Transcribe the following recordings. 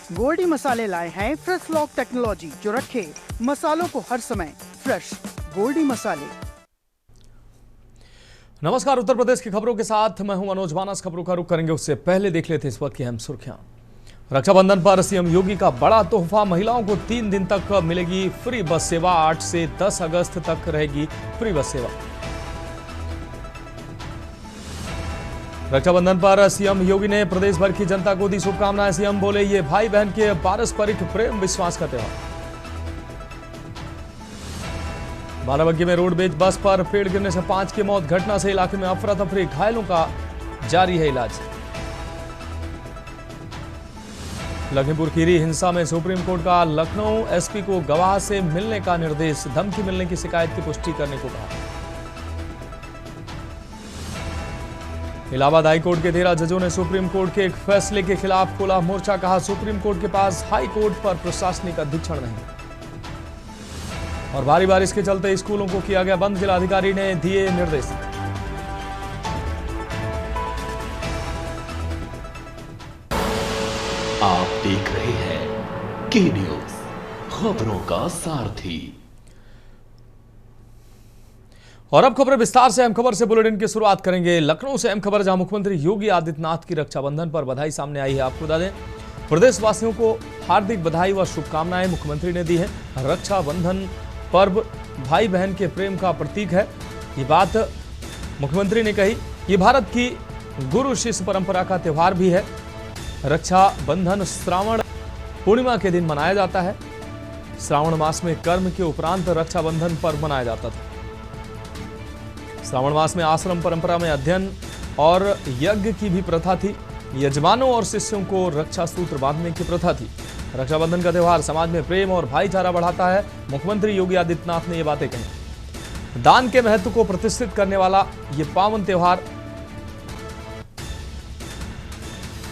गोल्डी मसाले लाए हैं फ्रेश लॉक टेक्नोलॉजी जो रखे मसालों को हर समय फ्रेश। गोल्डी मसाले। नमस्कार, उत्तर प्रदेश की खबरों के साथ मैं हूं मनोज मानस। खबरों का रुख करेंगे उससे पहले देख लेते इस वक्त की अहम सुर्खियां। रक्षाबंधन पर सीएम योगी का बड़ा तोहफा, महिलाओं को 3 दिन तक मिलेगी फ्री बस सेवा। 8 से 10 अगस्त तक रहेगी फ्री बस सेवा। रक्षाबंधन पर सीएम योगी ने प्रदेश भर की जनता को दी शुभकामनाएं। सीएम बोले, ये भाई बहन के पारस्परिक प्रेम विश्वास का त्योहार। बाराबंकी में रोडवेज बस पर पेड़ गिरने से 5 की मौत। घटना से इलाके में अफरा तफरी, घायलों का जारी है इलाज। लखीमपुर खीरी हिंसा में सुप्रीम कोर्ट का लखनऊ एसपी को गवाह से मिलने का निर्देश। धमकी मिलने की शिकायत की पुष्टि करने को कहा। इलाहाबाद हाईकोर्ट के 13 जजों ने सुप्रीम कोर्ट के एक फैसले के खिलाफ खोला मोर्चा। कहा, सुप्रीम कोर्ट के पास हाई कोर्ट पर प्रशासनिक अधीक्षण नहीं। और भारी बारिश के चलते स्कूलों को किया गया बंद, जिलाधिकारी ने दिए निर्देश। आप देख रहे हैं के न्यूज, खबरों का सारथी। और अब खबरें विस्तार से। अहम खबर से बुलेटिन की शुरुआत करेंगे लखनऊ से। अहम खबर, जहां मुख्यमंत्री योगी आदित्यनाथ की रक्षाबंधन पर बधाई सामने आई है। आपको बता दें, प्रदेशवासियों को हार्दिक बधाई व शुभकामनाएं मुख्यमंत्री ने दी है। रक्षाबंधन पर्व भाई बहन के प्रेम का प्रतीक है। ये बात मुख्यमंत्री ने कही। ये भारत की गुरु शिष्य परंपरा का त्योहार भी है। रक्षाबंधन श्रावण पूर्णिमा के दिन मनाया जाता है। श्रावण मास में कर्म के उपरांत रक्षाबंधन पर्व मनाया जाता था। श्रावण मास में आश्रम परंपरा में अध्ययन और यज्ञ की भी प्रथा थी। यजमानों और शिष्यों को रक्षा सूत्र बांधने की प्रथा थी। रक्षाबंधन का त्यौहार समाज में प्रेम और भाईचारा बढ़ाता है। मुख्यमंत्री योगी आदित्यनाथ ने ये बातें कही। दान के महत्व को प्रतिष्ठित करने वाला ये पावन त्यौहार।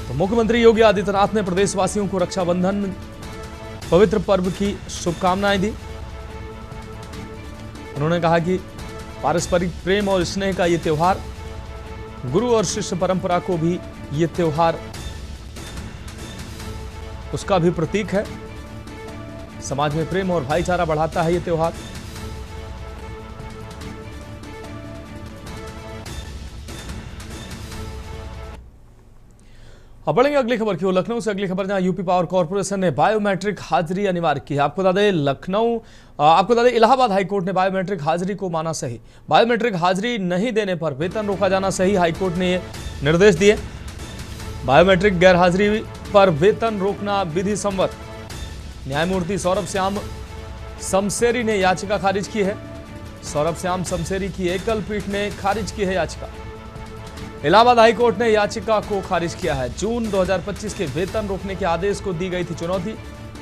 तो मुख्यमंत्री योगी आदित्यनाथ ने प्रदेशवासियों को रक्षाबंधन पवित्र पर्व की शुभकामनाएं दी। उन्होंने कहा कि पारस्परिक प्रेम और स्नेह का ये त्यौहार, गुरु और शिष्य परंपरा को भी ये त्यौहार उसका भी प्रतीक है। समाज में प्रेम और भाईचारा बढ़ाता है ये त्यौहार। अब बढ़ेंगे अगली खबर की ओर। लखनऊ से अगली खबर, जहां यूपी पावर कॉर्पोरेशन ने बायोमेट्रिक हाजिरी अनिवार्य की है। आपको बता दें इलाहाबाद हाईकोर्ट ने बायोमेट्रिक हाजिरी को माना सही। बायोमेट्रिक हाजिरी नहीं देने पर वेतन रोका जाना सही, हाईकोर्ट ने निर्देश दिए। बायोमेट्रिक गैर हाजिरी पर वेतन रोकना विधि सम्मत। न्यायमूर्ति सौरभ श्याम समसेरी ने याचिका खारिज की है। सौरभ श्याम समसेरी की एकल पीठ ने खारिज की है याचिका। इलाहाबाद हाईकोर्ट ने याचिका को खारिज किया है। जून 2025 के वेतन रोकने के आदेश को दी गई थी चुनौती।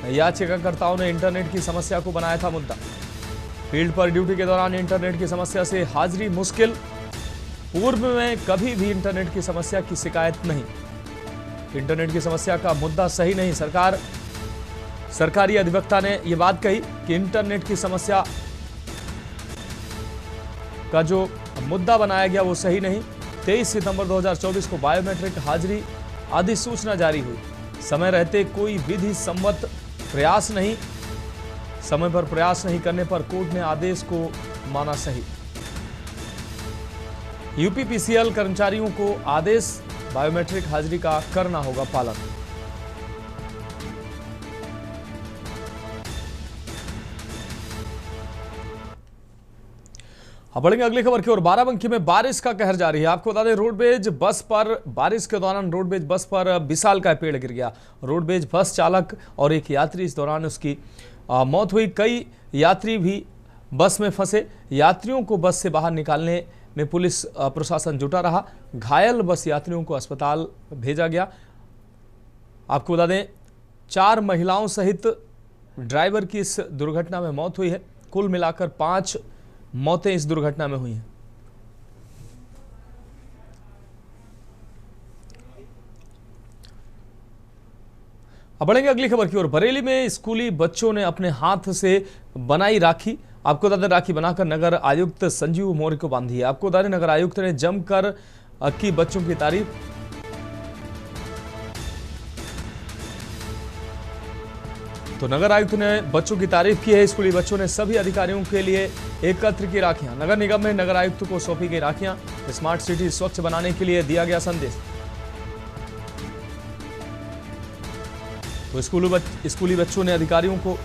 याचिकाकर्ताओं ने इंटरनेट की समस्या को बनाया था मुद्दा। फील्ड पर ड्यूटी के दौरान इंटरनेट की समस्या से हाजिरी मुश्किल। पूर्व में कभी भी इंटरनेट की समस्या की शिकायत नहीं। इंटरनेट की समस्या का मुद्दा सही नहीं। सरकारी अधिवक्ता ने यह बात कही कि इंटरनेट की समस्या का जो मुद्दा बनाया गया वो सही नहीं। 23 सितंबर 2024 को बायोमेट्रिक हाजिरी अधिसूचना जारी हुई। समय रहते कोई विधि सम्मत प्रयास नहीं, समय पर प्रयास नहीं करने पर कोर्ट ने आदेश को माना सही। यूपीपीसीएल कर्मचारियों को आदेश, बायोमेट्रिक हाजिरी का करना होगा पालन। अब बढ़ेंगे अगली खबर की ओर। बाराबंकी में बारिश का कहर जारी है। आपको बता दें, रोडवेज बस पर बारिश के दौरान रोडवेज बस पर विशाल का पेड़ गिर गया। रोडवेज बस चालक और एक यात्री इस दौरान उसकी मौत हुई। कई यात्री भी बस में फंसे। यात्रियों को बस से बाहर निकालने में पुलिस प्रशासन जुटा रहा। घायल बस यात्रियों को अस्पताल भेजा गया। आपको बता दें, 4 महिलाओं सहित ड्राइवर की इस दुर्घटना में मौत हुई है। कुल मिलाकर 5 मौतें इस दुर्घटना में हुई हैं। अब बढ़ेंगे अगली खबर की ओर। बरेली में स्कूली बच्चों ने अपने हाथ से बनाई राखी, आपको बता दें, राखी बनाकर नगर आयुक्त संजीव मौर्य को बांधी है। आपको बता दें, नगर आयुक्त ने जमकर की बच्चों की तारीफ। तो नगर आयुक्त ने बच्चों की तारीफ की है। स्कूली बच्चों ने सभी अधिकारियों के लिए एकत्र की राखियां। नगर निगम में नगर आयुक्त को सौंपी गई राखियां। स्मार्ट सिटी स्वच्छ बनाने के लिए दिया गया संदेश। तो स्कूली बच्चों ने अधिकारियों को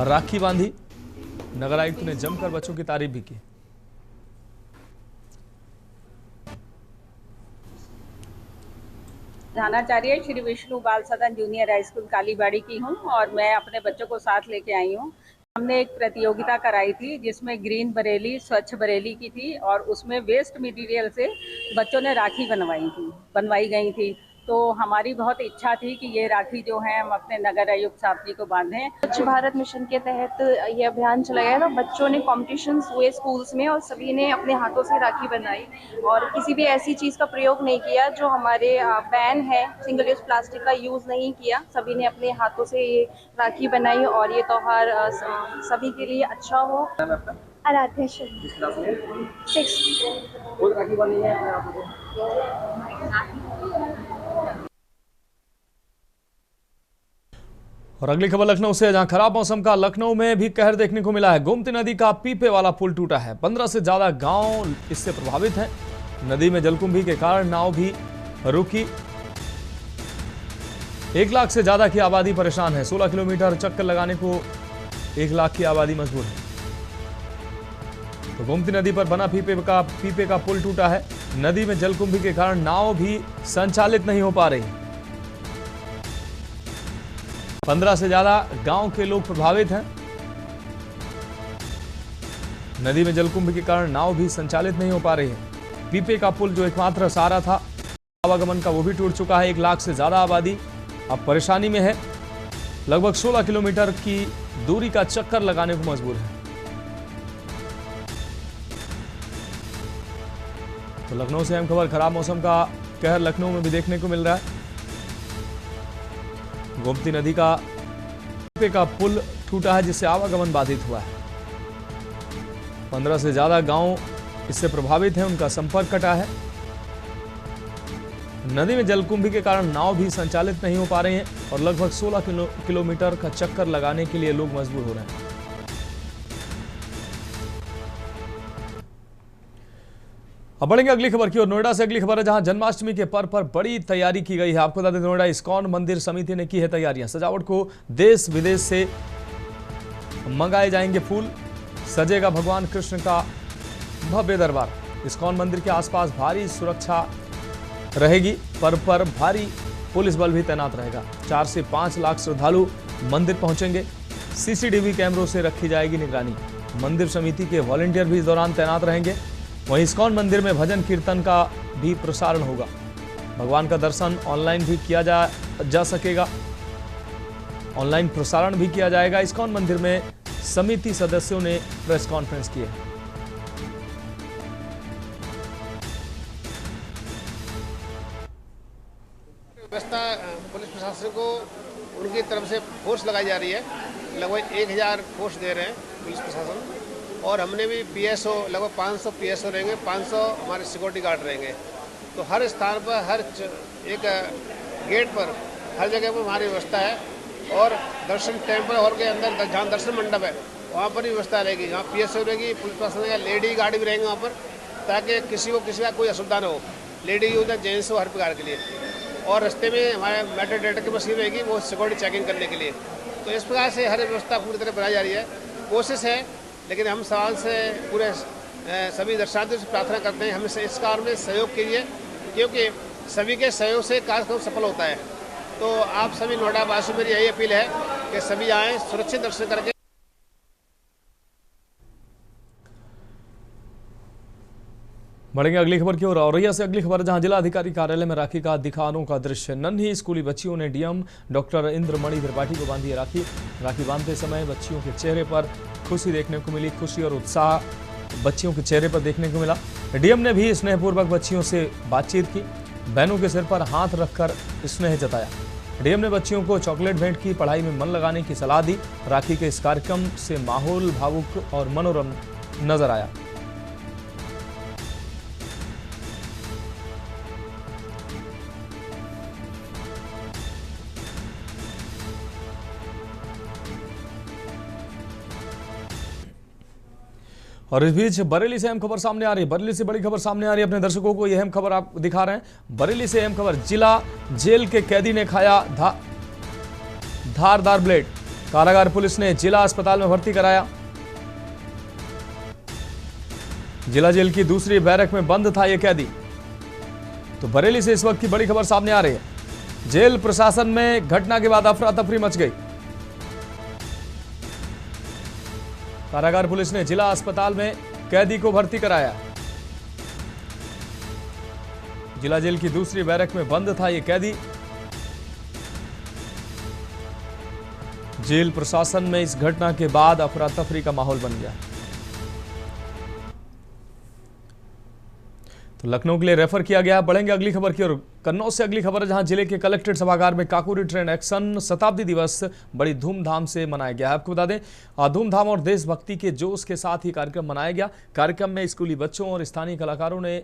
राखी बांधी। नगर आयुक्त ने जमकर बच्चों की तारीफ भी की। प्रधानाचार्य श्री विष्णु बाल सदन जूनियर हाई स्कूल कालीबाड़ी की हूँ और मैं अपने बच्चों को साथ लेके आई हूँ। हमने एक प्रतियोगिता कराई थी जिसमें ग्रीन बरेली स्वच्छ बरेली की थी और उसमें वेस्ट मटेरियल से बच्चों ने राखी बनवाई गई थी। तो हमारी बहुत इच्छा थी कि ये राखी जो है हम अपने नगर आयुक्त साहब जी को बांधें। स्वच्छ भारत मिशन के तहत ये अभियान चलाया गया। तो बच्चों ने कॉम्पिटिशन्स हुए स्कूल्स में और सभी ने अपने हाथों से राखी बनाई और किसी भी ऐसी चीज़ का प्रयोग नहीं किया जो हमारे बैन है। सिंगल यूज प्लास्टिक का यूज़ नहीं किया। सभी ने अपने हाथों से ये राखी बनाई और ये त्यौहार सभी के लिए अच्छा हो। आराध्या शर्मा 6 राखी बनी है अपने आप को। और अगली खबर लखनऊ से, जहां खराब मौसम का लखनऊ में भी कहर देखने को मिला है। गोमती नदी का पीपे वाला पुल टूटा है। 15 से ज्यादा गांव इससे प्रभावित हैं। नदी में जलकुंभी के कारण नाव भी रुकी। 1 लाख से ज्यादा की आबादी परेशान है। 16 किलोमीटर चक्कर लगाने को 1 लाख की आबादी मजबूर है। तो गोमती नदी पर बना पीपे का पुल टूटा है। नदी में जलकुंभी के कारण नाव भी संचालित नहीं हो पा रही। 15 से ज्यादा गांव के लोग प्रभावित हैं। नदी में जलकुंभ के कारण नाव भी संचालित नहीं हो पा रही है। पीपे का पुल जो एकमात्र सहारा था आवागमन का, वो भी टूट चुका है। 1 लाख से ज्यादा आबादी अब परेशानी में है। लगभग 16 किलोमीटर की दूरी का चक्कर लगाने को मजबूर है। तो लखनऊ से अहम खबर, खराब मौसम का कहर लखनऊ में भी देखने को मिल रहा है। गोमती नदी का पीपे का पुल टूटा है जिससे आवागमन बाधित हुआ है। 15 से ज्यादा गांव इससे प्रभावित हैं, उनका संपर्क कटा है। नदी में जलकुंभी के कारण नाव भी संचालित नहीं हो पा रहे हैं और लगभग 16 किलोमीटर का चक्कर लगाने के लिए लोग मजबूर हो रहे हैं। अब बढ़ेंगे अगली खबर की ओर। नोएडा से अगली खबर है, जहां जन्माष्टमी के पर्व पर बड़ी तैयारी की गई है। आपको बता दें, नोएडा इस्कॉन मंदिर समिति ने की है तैयारियां। सजावट को देश विदेश से मंगाए जाएंगे फूल। सजेगा भगवान कृष्ण का भव्य दरबार। इस्कॉन मंदिर के आसपास भारी सुरक्षा रहेगी। पर्व पर भारी पुलिस बल भी तैनात रहेगा। 4 से 5 लाख श्रद्धालु मंदिर पहुंचेंगे। सीसीटीवी कैमरों से रखी जाएगी निगरानी। मंदिर समिति के वॉलंटियर भी इस दौरान तैनात रहेंगे। वहीं इस्कॉन मंदिर में भजन कीर्तन का भी प्रसारण होगा। भगवान का दर्शन ऑनलाइन भी किया जा सकेगा। ऑनलाइन प्रसारण भी किया जाएगा। इस्कॉन मंदिर में समिति सदस्यों ने प्रेस कॉन्फ्रेंस की है। व्यवस्था पुलिस प्रशासन को उनकी तरफ से फोर्स लगाई जा रही है। लगभग 1000 फोर्स दे रहे हैं पुलिस प्रशासन। और हमने भी पीएसओ, लगभग 500 पीएसओ रहेंगे, 500 हमारे सिक्योरिटी गार्ड रहेंगे। तो हर स्थान पर, हर एक गेट पर, हर जगह पर हमारी व्यवस्था है। और दर्शन टेम्पल हॉल के अंदर जहाँ दर्शन मंडप है वहाँ पर भी व्यवस्था रहेगी। जहाँ पीएसओ रहेगी, पुलिस प्रशासन रहेगा, लेडी गार्ड भी रहेंगे वहाँ पर, ताकि किसी का कोई असुविधा न हो। लेडी यूज है, जेंट्स हो, हर प्रकार के लिए। और रास्ते में हमारे मेटल डेटा की मशीन रहेगी, वो सिक्योरिटी चेकिंग करने के लिए। तो इस प्रकार से हर व्यवस्था पूरी तरह बनाई जा रही है। कोशिश है, लेकिन हम सवाल से पूरे सभी दर्शनार्थियों से प्रार्थना करते हैं हमें इस कार्य में सहयोग कीजिए, क्योंकि सभी के सहयोग से कार्यक्रम सफल होता है। तो आप सभी नोएडा वासियों में यही अपील है कि सभी आएँ, सुरक्षित दर्शन करके। बढ़ेंगे अगली खबर की ओर। औरैया से अगली खबर, जहां जिला अधिकारी कार्यालय में राखी का दिखा अनोखा दृश्य। नन्ही स्कूली बच्चियों ने डीएम डॉक्टर इंद्रमणि त्रिपाठी को बांधी राखी। राखी बांधते समय बच्चियों के चेहरे पर खुशी देखने को मिली। खुशी और उत्साह बच्चियों के चेहरे पर देखने को मिला। डीएम ने भी स्नेहपूर्वक बच्चियों से बातचीत की। बहनों के सिर पर हाथ रखकर स्नेह जताया। डीएम ने बच्चियों को चॉकलेट भेंट की, पढ़ाई में मन लगाने की सलाह दी। राखी के इस कार्यक्रम से माहौल भावुक और मनोरम नजर आया। और इस बीच बरेली से अहम खबर सामने आ रही है। बरेली से बड़ी खबर सामने आ रही है। अपने दर्शकों को यह अहम खबर आप दिखा रहे हैं। बरेली से अहम खबर, जिला जेल के कैदी ने खाया धारदार ब्लेड। कारागार पुलिस ने जिला अस्पताल में भर्ती कराया। जिला जेल की दूसरी बैरक में बंद था यह कैदी। तो बरेली से इस वक्त की बड़ी खबर सामने आ रही है। जेल प्रशासन में घटना के बाद अफरा तफरी मच गई। कारागार पुलिस ने जिला अस्पताल में कैदी को भर्ती कराया। जिला जेल की दूसरी बैरक में बंद था यह कैदी। जेल प्रशासन में इस घटना के बाद अफरा तफरी का माहौल बन गया। तो लखनऊ के लिए रेफर किया गया। बढ़ेंगे अगली खबर की ओर। कन्नौज से अगली खबर है, जहां जिले के कलेक्ट्रेट सभागार में काकोरी ट्रेन एक्शन शताब्दी दिवस बड़ी धूमधाम से मनाया गया है। आपको बता दें, धूमधाम और देशभक्ति के जोश के साथ ही कार्यक्रम मनाया गया। कार्यक्रम में स्कूली बच्चों और स्थानीय कलाकारों ने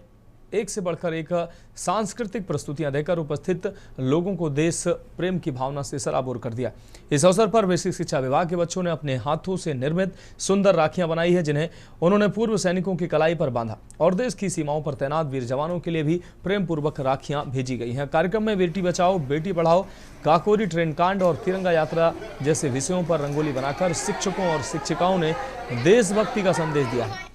एक से बढ़कर एक सांस्कृतिक प्रस्तुतियां देकर उपस्थित लोगों को देश प्रेम की भावना से सराबोर कर दिया। इस अवसर पर बेसिक शिक्षा विभाग के बच्चों ने अपने हाथों से निर्मित सुंदर राखियां बनाई है, जिन्हें उन्होंने पूर्व सैनिकों की कलाई पर बांधा और देश की सीमाओं पर तैनात वीर जवानों के लिए भी प्रेम पूर्वक राखियां भेजी गई हैं। कार्यक्रम में बेटी बचाओ बेटी पढ़ाओ, काकोरी ट्रेन कांड और तिरंगा यात्रा जैसे विषयों पर रंगोली बनाकर शिक्षकों और शिक्षिकाओं ने देशभक्ति का संदेश दिया है।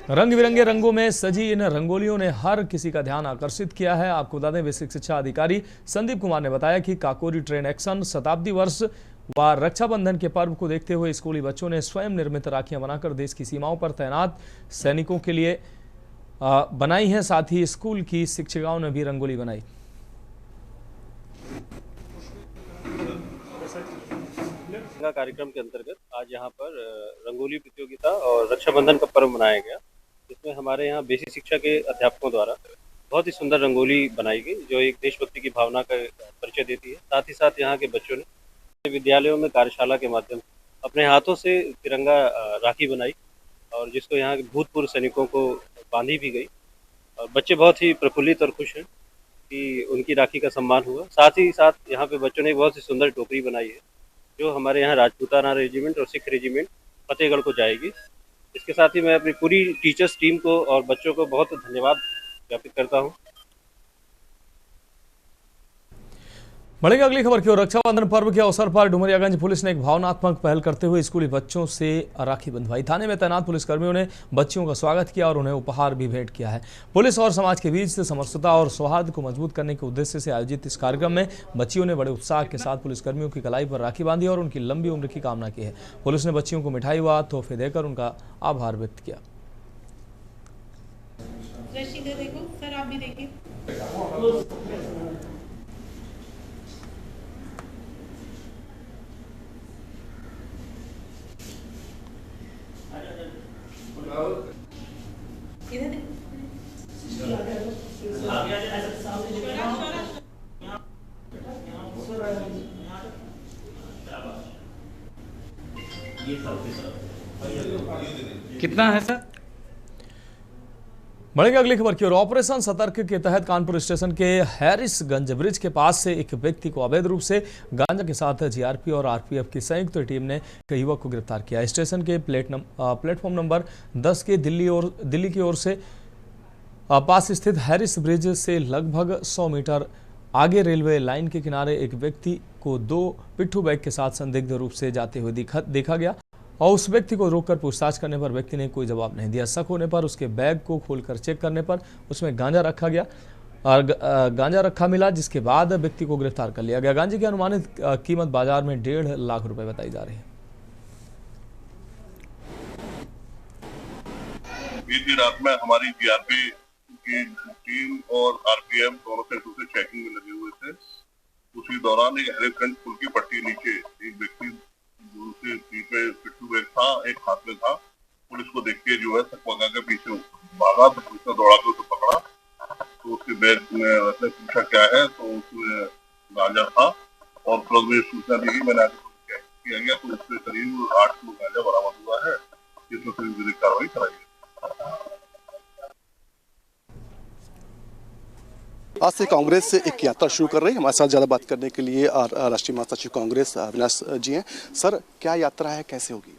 रंग बिरंगे रंगों में सजी इन रंगोलियों ने हर किसी का ध्यान आकर्षित किया है। आपको बता दें, बेसिक शिक्षा अधिकारी संदीप कुमार ने बताया कि काकोरी ट्रेन एक्शन शताब्दी वर्ष व रक्षाबंधन के पर्व को देखते हुए स्कूली बच्चों ने स्वयं निर्मित राखियां बनाकर देश की सीमाओं पर तैनात सैनिकों के लिए बनाई हैं। साथ ही स्कूल की शिक्षिकाओं ने भी रंगोली बनाई। कार्यक्रम के अंतर्गत आज यहाँ पर रंगोली प्रतियोगिता और रक्षाबंधन का पर्व मनाया गया, जिसमें हमारे यहाँ बेसिक शिक्षा के अध्यापकों द्वारा बहुत ही सुंदर रंगोली बनाई गई, जो एक देशभक्ति की भावना का परिचय देती है। साथ ही साथ यहाँ के बच्चों ने विद्यालयों में कार्यशाला के माध्यम से अपने हाथों से तिरंगा राखी बनाई और जिसको यहाँ के भूतपूर्व सैनिकों को बांधी भी गई। और बच्चे बहुत ही प्रफुल्लित और खुश हैं कि उनकी राखी का सम्मान हुआ। साथ ही साथ यहाँ पे बच्चों ने बहुत ही सुंदर टोकरी बनाई है, जो हमारे यहाँ राजपूताना रेजिमेंट और सिख रेजिमेंट फतेहगढ़ को जाएगी। इसके साथ ही मैं अपनी पूरी टीचर्स टीम को और बच्चों को बहुत धन्यवाद ज्ञापित करता हूँ। बढ़ेंगे अगली खबर की ओर। रक्षाबंधन पर्व के अवसर पर डुमरियागंज पुलिस ने एक भावनात्मक पहल करते हुए स्कूली बच्चों से राखी बंधवाई। थाने में तैनात पुलिसकर्मियों ने बच्चियों का स्वागत किया और उन्हें उपहार भी भेंट किया है। पुलिस और समाज के बीच समरसता और सौहार्द को मजबूत करने के उद्देश्य से आयोजित इस कार्यक्रम में बच्चियों ने बड़े उत्साह के साथ पुलिसकर्मियों की कलाई पर राखी बांधी और उनकी लंबी उम्र की कामना की है। पुलिस ने बच्चियों को मिठाई व तोहफे देकर उनका आभार व्यक्त किया। कितना है सर? बढ़ेंगे अगली खबर की ओर। ऑपरेशन सतर्क के तहत कानपुर स्टेशन के हैरिसगंज ब्रिज के पास से एक व्यक्ति को अवैध रूप से गांजा के साथ जीआरपी और आरपीएफ की संयुक्त टीम ने एक युवक को गिरफ्तार किया। स्टेशन के प्लेटफॉर्म नंबर 10 के दिल्ली की ओर से पास स्थित हैरिस ब्रिज से लगभग 100 मीटर आगे रेलवे लाइन के किनारे एक व्यक्ति को 2 पिट्ठू बैग के साथ संदिग्ध रूप से जाते हुए देखा गया और उस व्यक्ति को रोककर पूछताछ करने पर व्यक्ति ने कोई जवाब नहीं दिया। शक होने पर उसके बैग को खोलकर चेक करने पर उसमें गांजा रखा गया और गांजा रखा मिला, जिसके बाद व्यक्ति को गिरफ्तार कर लिया गया। गांजे की अनुमानित कीमत बाजार में 1.5 लाख रुपए बताई जा रही है। बीती रात में हमारी जीआरपी की टीम और आरपीएफ दोनों सेक्टर से चेकिंग में लगे हुए थे। उसी दौरान एक हैरिसगंज पुल की पट्टी नीचे एक व्यक्ति दूसरे पे पिट्ठू बैग था, एक हाथ में था। पुलिस को देख के जो है सकपका के पीछे भागा, तो पुलिस ने दौड़ा के उसे पकड़ा। तो उसके बैग में वैसे पूछा क्या है, तो उसमें गांजा था और तुरंत में सूचना दी गई। मैंने आगे किया गया तो उससे करीब 8 किलो गांजा बरामद हुआ है, जिसमें से विधिक कार्रवाई कराई गई। आज से कांग्रेस एक यात्रा शुरू कर रही है। हमारे साथ ज़्यादा बात करने के लिए राष्ट्रीय महासचिव कांग्रेस अविनाश जी हैं। सर, क्या यात्रा है, कैसे होगी?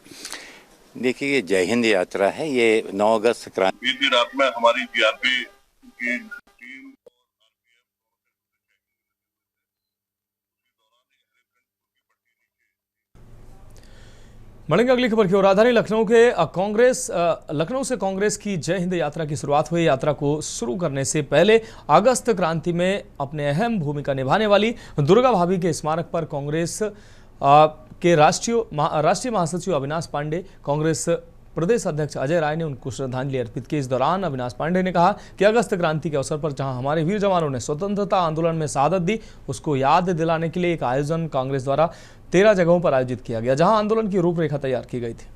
देखिए, ये जय हिंद यात्रा है। ये 9 अगस्त क्रांति बीती रात में हमारी जीआरपी की टीम बढ़ेंगे अगली खबर की ओर। राजधानी लखनऊ के लखनऊ से कांग्रेस की जय हिंद यात्रा की शुरुआत हुई। यात्रा को शुरू करने से पहले अगस्त क्रांति में अपने अहम भूमिका निभाने वाली दुर्गा भाभी के स्मारक पर कांग्रेस के राष्ट्रीय महासचिव अविनाश पांडे, कांग्रेस प्रदेश अध्यक्ष अजय राय ने उनको श्रद्धांजलि अर्पित की। इस दौरान अविनाश पांडे ने कहा कि अगस्त क्रांति के अवसर पर जहां हमारे वीर जवानों ने स्वतंत्रता आंदोलन में शहादत दी, उसको याद दिलाने के लिए एक आयोजन कांग्रेस द्वारा 13 जगहों पर आयोजित किया गया, जहां आंदोलन की रूपरेखा तैयार की गई थी।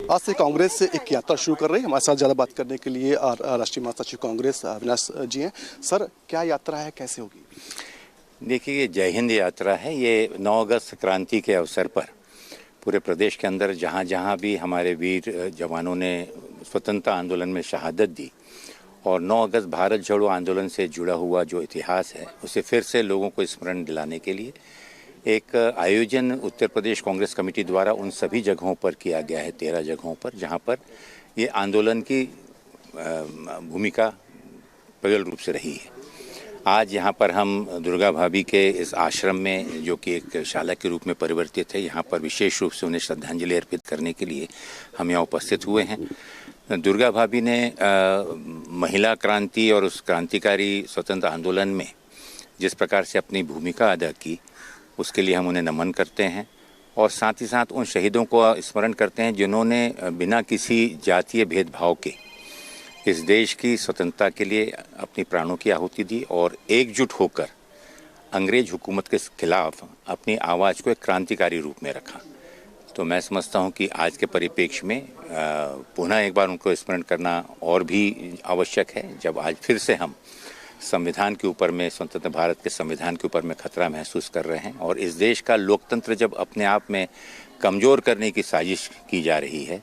आज से कांग्रेस एक यात्रा शुरू कर रही है। हमारे साथ ज़्यादा बात करने के लिए राष्ट्रीय महासचिव कांग्रेस अविनाश जी हैं। सर, क्या यात्रा है, कैसे होगी? देखिए, ये जय हिंद यात्रा है। ये 9 अगस्त क्रांति के अवसर पर पूरे प्रदेश के अंदर जहाँ जहाँ भी हमारे वीर जवानों ने स्वतंत्रता आंदोलन में शहादत दी और 9 अगस्त भारत जोड़ो आंदोलन से जुड़ा हुआ जो इतिहास है, उसे फिर से लोगों को स्मरण दिलाने के लिए एक आयोजन उत्तर प्रदेश कांग्रेस कमेटी द्वारा उन सभी जगहों पर किया गया है, 13 जगहों पर, जहां पर ये आंदोलन की भूमिका प्रबल रूप से रही है। आज यहाँ पर हम दुर्गा भाभी के इस आश्रम में, जो कि एक शाला के रूप में परिवर्तित है, यहाँ पर विशेष रूप से उन्हें श्रद्धांजलि अर्पित करने के लिए हम यहाँ उपस्थित हुए हैं। दुर्गा भाभी ने महिला क्रांति और उस क्रांतिकारी स्वतंत्र आंदोलन में जिस प्रकार से अपनी भूमिका अदा की, उसके लिए हम उन्हें नमन करते हैं और साथ ही साथ उन शहीदों को स्मरण करते हैं जिन्होंने बिना किसी जातीय भेदभाव के इस देश की स्वतंत्रता के लिए अपनी प्राणों की आहुति दी और एकजुट होकर अंग्रेज हुकूमत के खिलाफ अपनी आवाज़ को एक क्रांतिकारी रूप में रखा। तो मैं समझता हूं कि आज के परिप्रेक्ष्य में पुनः एक बार उनको स्मरण करना और भी आवश्यक है, जब आज फिर से हम संविधान के ऊपर में, स्वतंत्र भारत के संविधान के ऊपर में खतरा महसूस कर रहे हैं और इस देश का लोकतंत्र जब अपने आप में कमज़ोर करने की साजिश की जा रही है,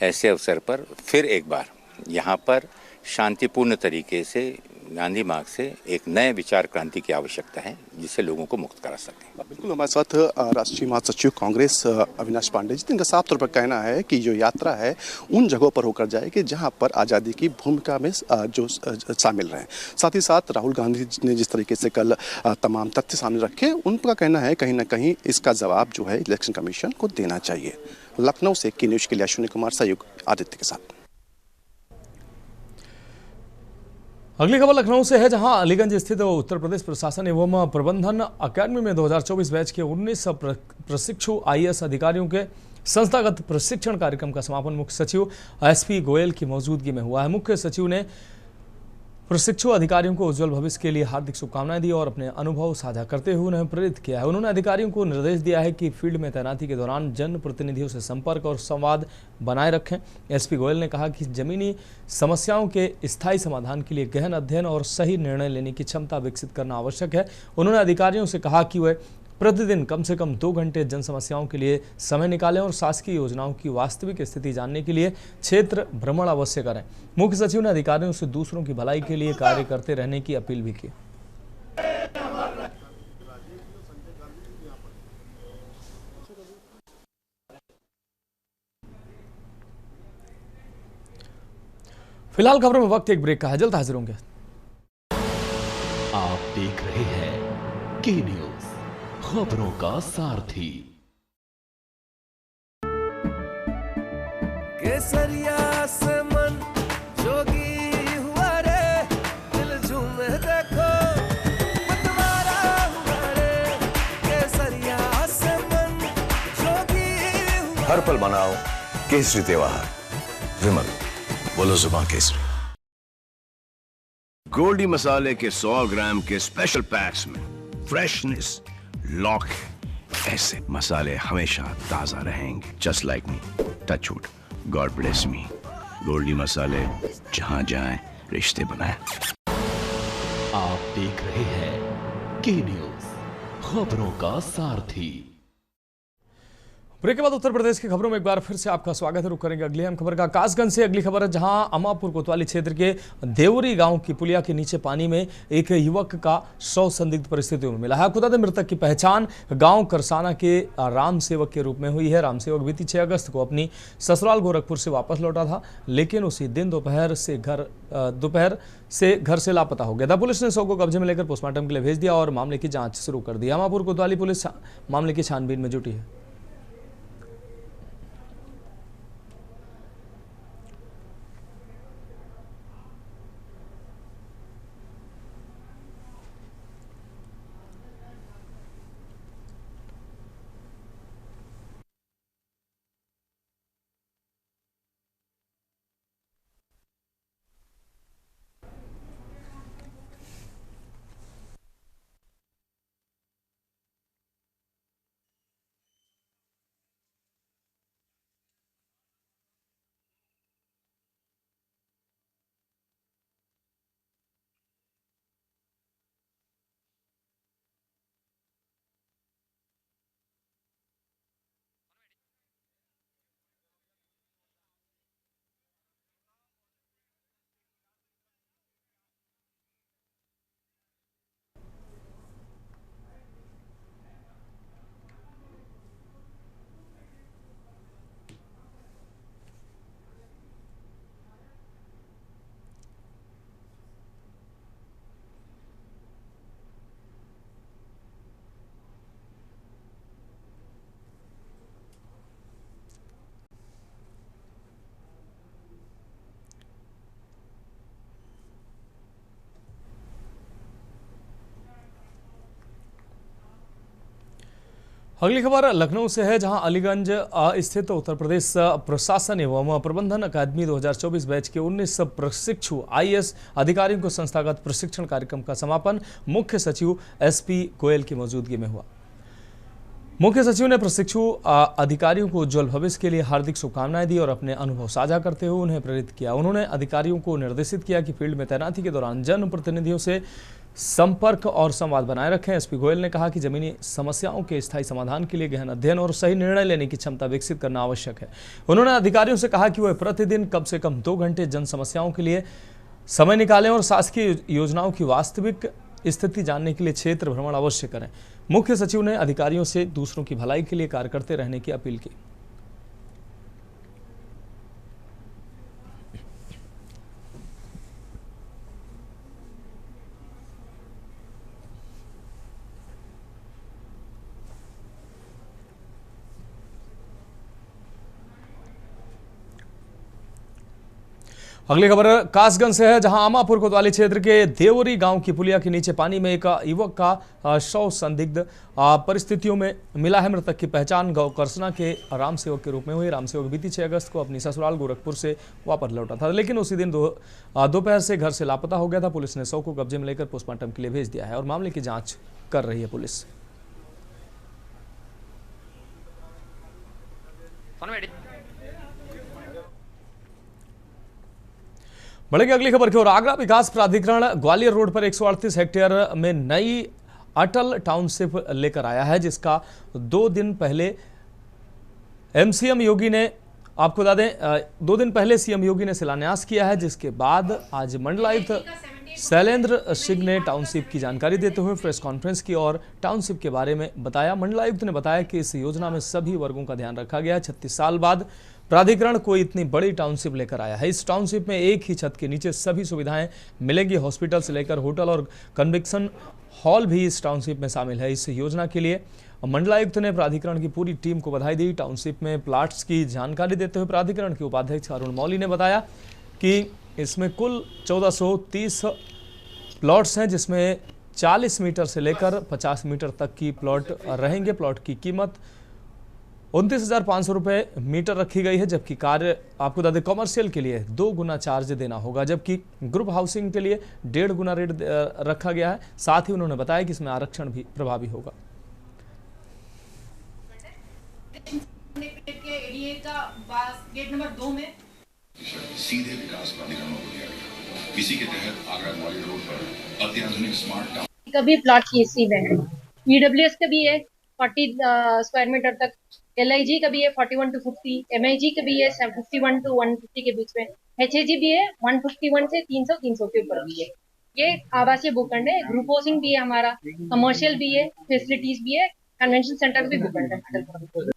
ऐसे अवसर पर फिर एक बार यहाँ पर शांतिपूर्ण तरीके से गांधी मार्ग से एक नए विचार क्रांति की आवश्यकता है, जिससे लोगों को मुक्त करा सकें। बिल्कुल, हमारे साथ राष्ट्रीय महासचिव कांग्रेस अविनाश पांडे जी, जिनका साफ तौर पर कहना है कि जो यात्रा है उन जगहों पर होकर जाएगी जहां पर आज़ादी की भूमिका में जो शामिल रहे। साथ ही साथ राहुल गांधी ने जिस तरीके से कल तमाम तथ्य सामने रखे, उनका कहना है कहीं ना कहीं इसका जवाब जो है इलेक्शन कमीशन को देना चाहिए। लखनऊ से की न्यूज़ के लिए अश्विनी कुमार, सहयोग आदित्य के साथ। अगली खबर लखनऊ से है, जहां अलीगंज स्थित उत्तर प्रदेश प्रशासन एवं प्रबंधन अकादमी में 2024 बैच के 19 प्रशिक्षु IAS अधिकारियों के संस्थागत प्रशिक्षण कार्यक्रम का समापन मुख्य सचिव SP गोयल की मौजूदगी में हुआ है। मुख्य सचिव ने प्रशिक्षु अधिकारियों को उज्जवल भविष्य के लिए हार्दिक शुभकामनाएं दी और अपने अनुभव साझा करते हुए उन्हें प्रेरित किया है। उन्होंने अधिकारियों को निर्देश दिया है कि फील्ड में तैनाती के दौरान जनप्रतिनिधियों से संपर्क और संवाद बनाए रखें। SP गोयल ने कहा कि जमीनी समस्याओं के स्थायी समाधान के लिए गहन अध्ययन और सही निर्णय लेने की क्षमता विकसित करना आवश्यक है। उन्होंने अधिकारियों से कहा कि वे प्रतिदिन कम से कम 2 घंटे जन समस्याओं के लिए समय निकालें और शासकीय योजनाओं की वास्तविक स्थिति जानने के लिए क्षेत्र भ्रमण अवश्य करें। मुख्य सचिव ने अधिकारियों से दूसरों की भलाई के लिए कार्य करते रहने की अपील भी की। फिलहाल खबरों में वक्त एक ब्रेक का है, जल्द हाजिर होंगे। आप देख रहे हैं के न्यूज़, खबरों का सारथी। केसरिया से मन जोगी हुआ रे, दिल झूमे देखो मतवारा हुआ रे। केसरिया से मन जोगी हुआ। हर पल मनाओ केसरी त्योहार। विमल, बोलो जुबान केसरी। गोल्डी मसाले के 100 ग्राम के स्पेशल पैक्स में फ्रेशनेस लॉक है। ऐसे मसाले हमेशा ताजा रहेंगे। Just like me, touch wood, god bless me. Goldiee मसाले, जहां जाएं रिश्ते बनाएं। आप देख रहे हैं के न्यूज़, खबरों का सारथी। ब्रेक के बाद उत्तर प्रदेश की खबरों में एक बार फिर से आपका स्वागत है। रुक करेंगे अगली अहम खबर का। कासगंज से अगली खबर है, जहां अमापुर कोतवाली क्षेत्र के देवरी गांव की पुलिया के नीचे पानी में एक युवक का शव संदिग्ध परिस्थितियों में मिला है। आपको बता दें, मृतक की पहचान गांव करसाना के राम सेवक के रूप में हुई है। राम सेवक बीती 6 अगस्त को अपनी ससुराल गोरखपुर से वापस लौटा था, लेकिन उसी दिन दोपहर से घर से लापता हो गया था। पुलिस ने शव को कब्जे में लेकर पोस्टमार्टम के लिए भेज दिया और मामले की जांच शुरू कर दी। अमापुर कोतवाली पुलिस मामले की छानबीन में जुटी है। अगली खबर लखनऊ से है, जहां अलीगंज स्थित उत्तर प्रदेश प्रशासन एवं प्रबंधन अकादमी 2024 बैच के 19 प्रशिक्षु आईएएस अधिकारियों को संस्थागत प्रशिक्षण कार्यक्रम का समापन मुख्य सचिव एसपी गोयल की मौजूदगी में हुआ। मुख्य सचिव ने प्रशिक्षु अधिकारियों को उज्जवल भविष्य के लिए हार्दिक शुभकामनाएं दी और अपने अनुभव साझा करते हुए उन्हें प्रेरित किया। उन्होंने अधिकारियों को निर्देशित किया कि फील्ड में तैनाती के दौरान जनप्रतिनिधियों से संपर्क और संवाद बनाए रखें। एसपी गोयल ने कहा कि जमीनी समस्याओं के स्थायी समाधान के लिए गहन अध्ययन और सही निर्णय लेने की क्षमता विकसित करना आवश्यक है। उन्होंने अधिकारियों से कहा कि वह प्रतिदिन कम से कम 2 घंटे जन समस्याओं के लिए समय निकालें और शासकीय योजनाओं की वास्तविक स्थिति जानने के लिए क्षेत्र भ्रमण अवश्य करें। मुख्य सचिव ने अधिकारियों से दूसरों की भलाई के लिए कार्य करते रहने की अपील की। अगली खबर कासगंज से है, जहां अमापुर कोतवाली क्षेत्र के देवरी गांव की पुलिया के नीचे पानी में एक युवक का शव संदिग्ध परिस्थितियों में मिला है। मृतक की पहचान गांव करसना के राम सेवक के रूप में हुई। राम सेवक बीती 6 अगस्त को अपनी ससुराल गोरखपुर से वापस लौटा था, लेकिन उसी दिन दोपहर से घर से लापता हो गया था। पुलिस ने शव को कब्जे में लेकर पोस्टमार्टम के लिए भेज दिया है और मामले की जाँच कर रही है पुलिस। बढ़ेगी अगली खबर की ओर। आगरा विकास प्राधिकरण ग्वालियर रोड पर 138 हेक्टेयर में नई अटल टाउनशिप लेकर आया है, जिसका 2 दिन पहले सीएम योगी ने शिलान्यास किया है। जिसके बाद आज मंडलायुक्त शैलेंद्र सिंह ने टाउनशिप की जानकारी देते हुए प्रेस कॉन्फ्रेंस की और टाउनशिप के बारे में बताया। मंडलायुक्त ने बताया कि इस योजना में सभी वर्गों का ध्यान रखा गया। 36 साल बाद प्राधिकरण कोई इतनी बड़ी टाउनशिप लेकर आया है। इस टाउनशिप में एक ही छत के नीचे सभी सुविधाएं मिलेंगी। हॉस्पिटल से लेकर होटल और कन्वेंशन हॉल भी इस टाउनशिप में शामिल है। इस योजना के लिए मंडलायुक्त ने प्राधिकरण की पूरी टीम को बधाई दी। टाउनशिप में प्लाट्स की जानकारी देते हुए प्राधिकरण के उपाध्यक्ष अरुण मौली ने बताया कि इसमें कुल 1430 प्लॉट्स हैं, जिसमें 40 मीटर से लेकर 50 मीटर तक की प्लॉट रहेंगे। प्लॉट की कीमत 29,500 रुपये मीटर रखी गई है, जबकि कार्य आपको बता दें कॉमर्शियल के लिए 2 गुना चार्ज देना होगा, जबकि ग्रुप हाउसिंग के लिए 1.5 गुना रेट रखा गया है। साथ ही उन्होंने बताया कि इसमें आरक्षण भी प्रभावी होगा। गेट नंबर 2 में सीधे विकास प्राधिकरण को दिया गया। इसी के तहत आगरा ग्वालियर रोड पर अत्याधुनिक स्मार्ट टाउन कभी प्लॉट की इसी में PWS का भी है 40 स्क्वायर मीटर तक LIG का भी है 41 to 50, MIG का भी है 51 to 150 के बीच में, HAG भी है 151 से 300 के ऊपर भी है। ये आवासीय भूखंड है, ग्रुप हाउसिंग भी है हमारा, कमर्शियल भी है, फैसिलिटीज भी है, कन्वेंशन सेंटर भी भूखंड है।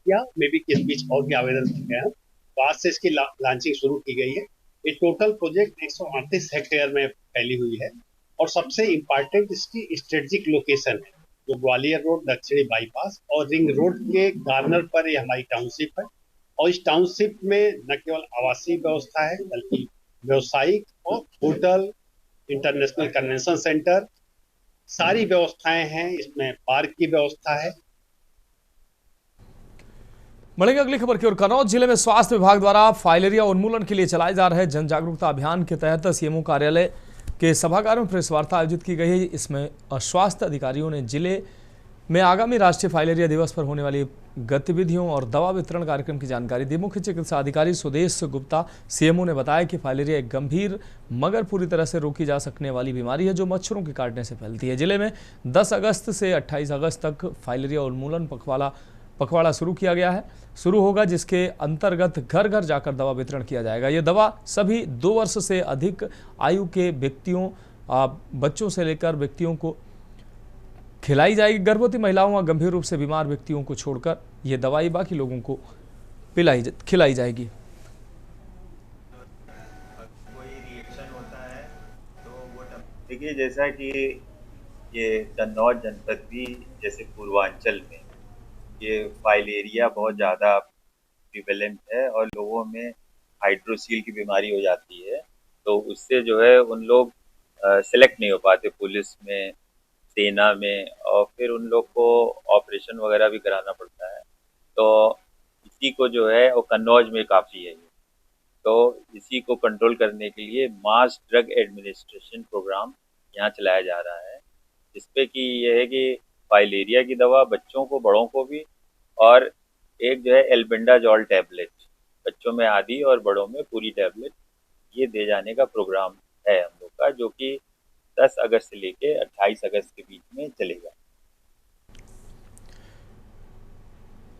या मे बी इस बीच और भी आवेदन कर गया है, तो आज से इसकी लॉन्चिंग शुरू की गई है। ये टोटल प्रोजेक्ट 138 हेक्टेयर में फैली हुई है और सबसे इम्पोर्टेंट इसकी स्ट्रेटेजिक लोकेशन है, जो ग्वालियर रोड दक्षिणी बाईपास और रिंग रोड के कॉर्नर पर ये हमारी टाउनशिप है। और इस टाउनशिप में न केवल आवासीय व्यवस्था है बल्कि व्यवसायिक और होटल, इंटरनेशनल कन्वेंशन सेंटर, सारी व्यवस्थाएं हैं। इसमें पार्क की व्यवस्था है। बढ़ेंगे अगली खबर की ओर। कन्नौज जिले में स्वास्थ्य विभाग द्वारा फाइलेरिया उन्मूलन के लिए चलाए जा रहे जन जागरूकता अभियान के तहत सीएमओ कार्यालय के सभागार में प्रेस वार्ता आयोजित की गई है। इसमें स्वास्थ्य अधिकारियों ने जिले में आगामी राष्ट्रीय फाइलेरिया दिवस पर होने वाली गतिविधियों और दवा वितरण कार्यक्रम की जानकारी दी। मुख्य चिकित्सा अधिकारी सुदेश गुप्ता सीएमओ ने बताया कि फाइलेरिया एक गंभीर मगर पूरी तरह से रोकी जा सकने वाली बीमारी है जो मच्छरों के काटने से फैलती है। जिले में 10 अगस्त से 28 अगस्त तक फाइलेरिया उन्मूलन पखवाड़ा शुरू किया गया है, शुरू होगा, जिसके अंतर्गत घर घर जाकर दवा वितरण किया जाएगा। ये दवा सभी 2 वर्ष से अधिक आयु के व्यक्तियों, बच्चों से लेकर व्यक्तियों को खिलाई जाएगी। गर्भवती महिलाओं व गंभीर रूप से बीमार व्यक्तियों को छोड़कर ये दवाई बाकी लोगों को खिलाई जाएगी। कोई रिएक्शन होता है तो वो देखिए, जैसा कि ये कन्नौज जनपद भी जैसे पूर्वांचल में ये फाइलेरिया बहुत ज़्यादा प्रिवेलेंट है और लोगों में हाइड्रोसील की बीमारी हो जाती है, तो उससे जो है उन लोग सेलेक्ट नहीं हो पाते पुलिस में, सेना में, और फिर उन लोग को ऑपरेशन वगैरह भी कराना पड़ता है। तो इसी को जो है वो कन्नौज में काफ़ी है। तो इसी को कंट्रोल करने के लिए मास ड्रग एडमिनिस्ट्रेशन प्रोग्राम यहाँ चलाया जा रहा है, जिसपे कि ये है कि फाइलेरिया की दवा बच्चों को, बड़ों को भी, और एक जो है एल्बेंडाजोल टैबलेट बच्चों में आधी और बड़ों में पूरी टैबलेट, ये दे जाने का प्रोग्राम है हम लोग का, जो कि 10 अगस्त से लेके 28 अगस्त के बीच में चलेगा।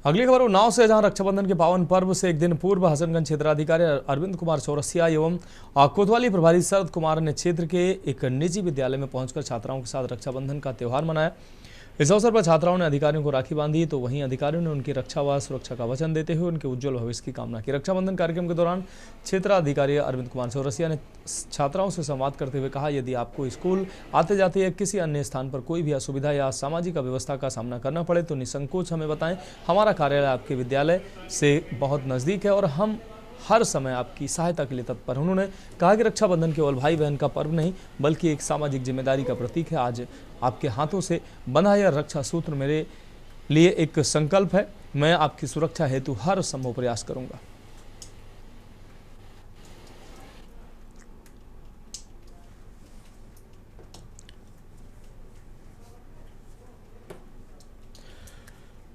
अगली खबर उन्नाव से, जहां रक्षाबंधन के पावन पर्व से एक दिन पूर्व हसनगंज क्षेत्राधिकारी अरविंद कुमार चौरसिया एवं कोतवाली प्रभारी शरद कुमार ने क्षेत्र के एक निजी विद्यालय में पहुंचकर छात्राओं के साथ रक्षाबंधन का त्यौहार मनाया। इस अवसर पर छात्राओं ने अधिकारियों को राखी बांधी, तो वहीं अधिकारियों ने उनकी रक्षा व सुरक्षा का वचन देते हुए उनके उज्जवल भविष्य की कामना की। रक्षाबंधन कार्यक्रम के दौरान क्षेत्राधिकारी अरविंद कुमार चौरसिया ने छात्राओं से संवाद करते हुए कहा, यदि आपको स्कूल आते जाते या किसी अन्य स्थान पर कोई भी असुविधा या सामाजिक अव्यवस्था का सामना करना पड़े तो निसंकोच हमें बताएं। हमारा कार्यालय आपके विद्यालय से बहुत नज़दीक है और हम हर समय आपकी सहायता के लिए तत्पर। उन्होंने कहा कि रक्षाबंधन केवल भाई बहन का पर्व नहीं बल्कि एक सामाजिक जिम्मेदारी का प्रतीक है। आज आपके हाथों से बंधा यह रक्षा सूत्र मेरे लिए एक संकल्प है। मैं आपकी सुरक्षा हेतु हर संभव प्रयास करूंगा।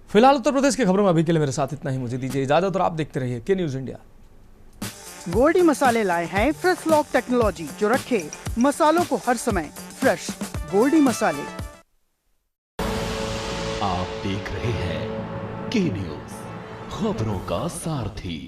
फिलहाल उत्तर प्रदेश की खबरों में अभी के लिए मेरे साथ इतना ही। मुझे दीजिए इजाजत और आप देखते रहिए के न्यूज इंडिया। गोल्डी मसाले लाए हैं फ्रेश लॉक टेक्नोलॉजी, जो रखे मसालों को हर समय फ्रेश। गोल्डी मसाले। आप देख रहे हैं के न्यूज, खबरों का सारथी।